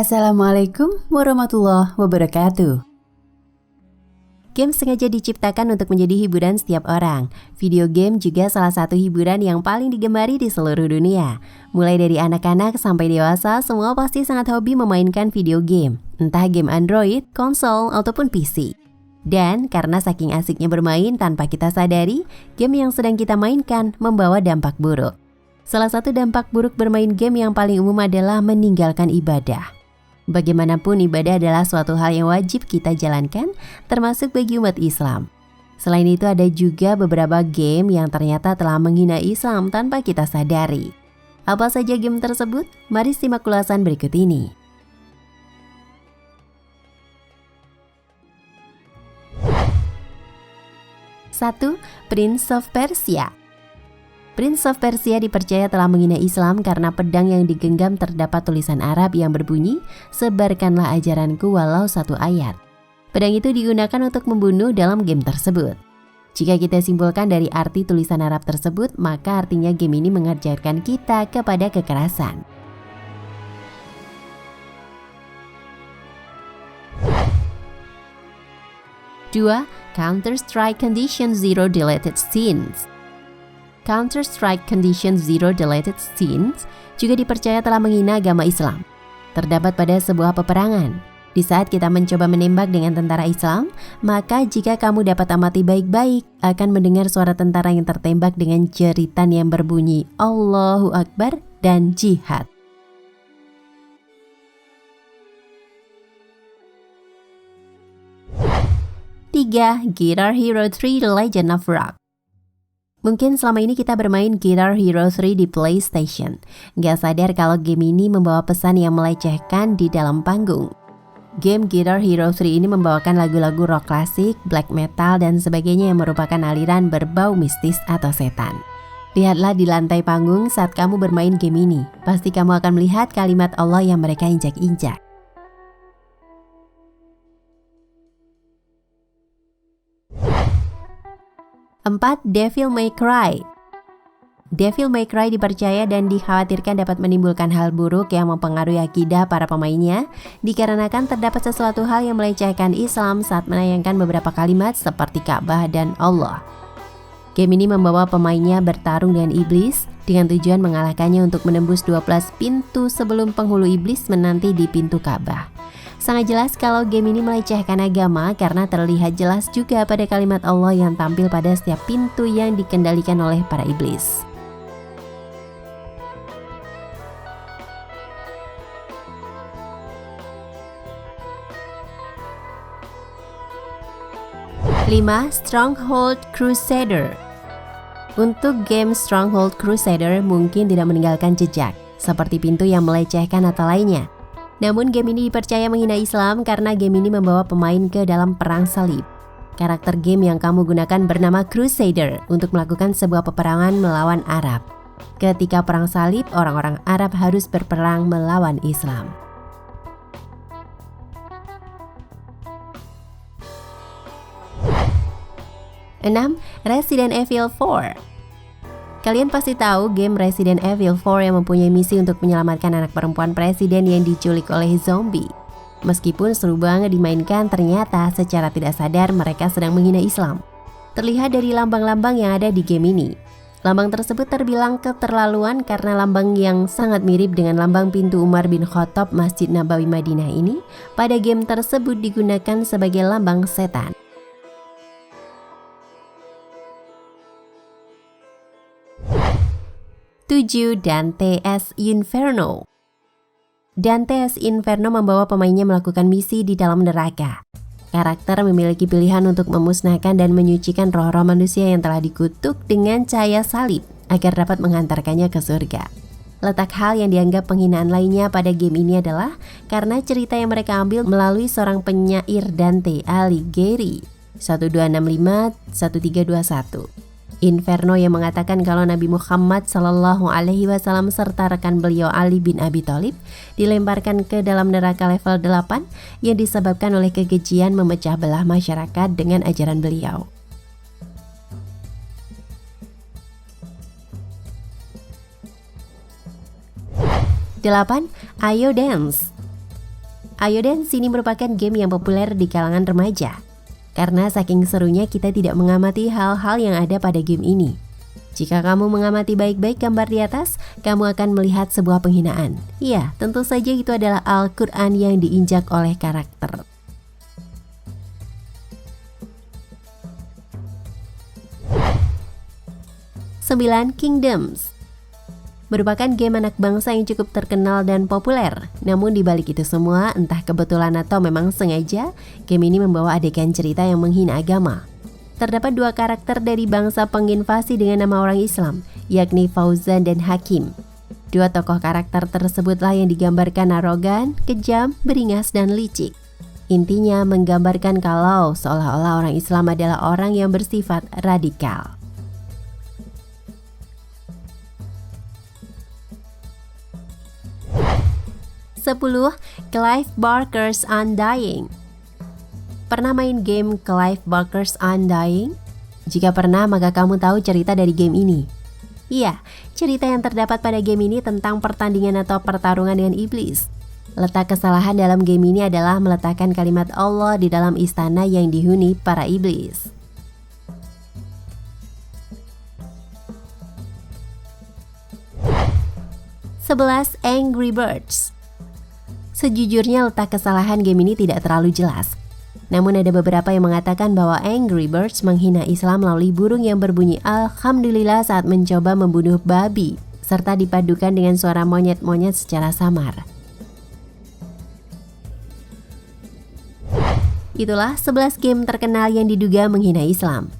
Assalamualaikum warahmatullahi wabarakatuh. Game sengaja diciptakan untuk menjadi hiburan setiap orang. Video game juga salah satu hiburan yang paling digemari di seluruh dunia. Mulai dari anak-anak sampai dewasa, semua pasti sangat hobi memainkan video game. Entah game Android, konsol, ataupun PC. Dan karena saking asiknya bermain tanpa kita sadari, game yang sedang kita mainkan membawa dampak buruk. Salah satu dampak buruk bermain game yang paling umum adalah meninggalkan ibadah. Bagaimanapun ibadah adalah suatu hal yang wajib kita jalankan, termasuk bagi umat Islam. Selain itu ada juga beberapa game yang ternyata telah menghina Islam tanpa kita sadari. Apa saja game tersebut? Mari simak ulasan berikut ini. 1. Prince of Persia. Prince of Persia dipercaya telah menghina Islam karena pedang yang digenggam terdapat tulisan Arab yang berbunyi, "Sebarkanlah ajaranku walau satu ayat." Pedang itu digunakan untuk membunuh dalam game tersebut. Jika kita simpulkan dari arti tulisan Arab tersebut, maka artinya game ini mengajarkan kita kepada kekerasan. Dua, Counter-Strike Condition Zero Deleted Scenes. Counter-Strike Condition Zero Deleted Scenes juga dipercaya telah menghina agama Islam. Terdapat pada sebuah peperangan. Di saat kita mencoba menembak dengan tentara Islam, maka jika kamu dapat amati baik-baik, akan mendengar suara tentara yang tertembak dengan jeritan yang berbunyi Allahu Akbar dan jihad. Tiga, Guitar Hero 3 The Legend of Rock. Mungkin selama ini kita bermain Guitar Hero 3 di PlayStation. Gak sadar kalau game ini membawa pesan yang melecehkan di dalam panggung. Game Guitar Hero 3 ini membawakan lagu-lagu rock klasik, black metal, dan sebagainya yang merupakan aliran berbau mistis atau setan. Lihatlah di lantai panggung saat kamu bermain game ini. Pasti kamu akan melihat kalimat Allah yang mereka injak-injak. 4. Devil May Cry. Devil May Cry dipercaya dan dikhawatirkan dapat menimbulkan hal buruk yang mempengaruhi akidah para pemainnya, dikarenakan terdapat sesuatu hal yang melecehkan Islam saat menayangkan beberapa kalimat seperti Ka'bah dan Allah. Game ini membawa pemainnya bertarung dengan iblis dengan tujuan mengalahkannya untuk menembus 12 pintu sebelum penghulu iblis menanti di pintu Ka'bah. Sangat jelas kalau game ini melecehkan agama karena terlihat jelas juga pada kalimat Allah yang tampil pada setiap pintu yang dikendalikan oleh para iblis. Lima, Stronghold Crusader. Untuk game Stronghold Crusader mungkin tidak meninggalkan jejak, seperti pintu yang melecehkan atau lainnya. Namun game ini dipercaya menghina Islam karena game ini membawa pemain ke dalam perang salib. Karakter game yang kamu gunakan bernama Crusader untuk melakukan sebuah peperangan melawan Arab. Ketika perang salib, orang-orang Arab harus berperang melawan Islam. 6. Resident Evil 4. Kalian pasti tahu game Resident Evil 4 yang mempunyai misi untuk menyelamatkan anak perempuan presiden yang diculik oleh zombie. Meskipun seru banget dimainkan, ternyata secara tidak sadar mereka sedang menghina Islam. Terlihat dari lambang-lambang yang ada di game ini. Lambang tersebut terbilang keterlaluan karena lambang yang sangat mirip dengan lambang pintu Umar bin Khattab Masjid Nabawi Madinah ini pada game tersebut digunakan sebagai lambang setan. 7. Dante's Inferno. Dante's Inferno membawa pemainnya melakukan misi di dalam neraka. Karakter memiliki pilihan untuk memusnahkan dan menyucikan roh-roh manusia yang telah dikutuk dengan cahaya salib agar dapat mengantarkannya ke surga. Letak hal yang dianggap penghinaan lainnya pada game ini adalah karena cerita yang mereka ambil melalui seorang penyair Dante Alighieri 1265-1321. Inferno yang mengatakan kalau Nabi Muhammad SAW serta rekan beliau Ali bin Abi Thalib dilemparkan ke dalam neraka level 8 yang disebabkan oleh kekejian memecah belah masyarakat dengan ajaran beliau. 8. Ayo Dance. Ayo Dance ini merupakan game yang populer di kalangan remaja. Karena saking serunya kita tidak mengamati hal-hal yang ada pada game ini. Jika kamu mengamati baik-baik gambar di atas, kamu akan melihat sebuah penghinaan. Iya, tentu saja itu adalah Al-Quran yang diinjak oleh karakter. Sembilan Kingdoms merupakan game anak bangsa yang cukup terkenal dan populer. Namun di balik itu semua, entah kebetulan atau memang sengaja, game ini membawa adegan cerita yang menghina agama. Terdapat dua karakter dari bangsa penginvasi dengan nama orang Islam, yakni Fauzan dan Hakim. Dua tokoh karakter tersebutlah yang digambarkan arogan, kejam, beringas, dan licik. Intinya menggambarkan kalau seolah-olah orang Islam adalah orang yang bersifat radikal. Sepuluh Clive Barker's Undying. Pernah main game Clive Barker's Undying? Jika pernah, maka kamu tahu cerita dari game ini. Iya, cerita yang terdapat pada game ini tentang pertandingan atau pertarungan dengan iblis. Letak kesalahan dalam game ini adalah meletakkan kalimat Allah di dalam istana yang dihuni para iblis. Sebelas Angry Birds. Sejujurnya letak kesalahan game ini tidak terlalu jelas. Namun ada beberapa yang mengatakan bahwa Angry Birds menghina Islam melalui burung yang berbunyi Alhamdulillah saat mencoba membunuh babi, serta dipadukan dengan suara monyet-monyet secara samar. Itulah 11 game terkenal yang diduga menghina Islam.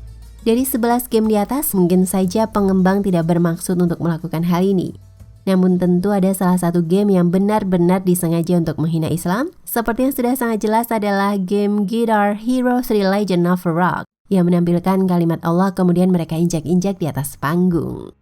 Dari 11 game di atas, mungkin saja pengembang tidak bermaksud untuk melakukan hal ini. Namun tentu ada salah satu game yang benar-benar disengaja untuk menghina Islam. Seperti yang sudah sangat jelas adalah game Guitar Hero 3 Legend of Rock yang menampilkan kalimat Allah kemudian mereka injak-injak di atas panggung.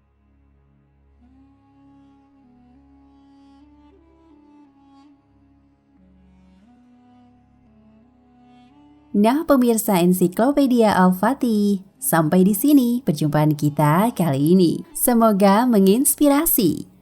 Nah pemirsa Ensiklopedia Al-Fatih, sampai di sini perjumpaan kita kali ini. Semoga menginspirasi.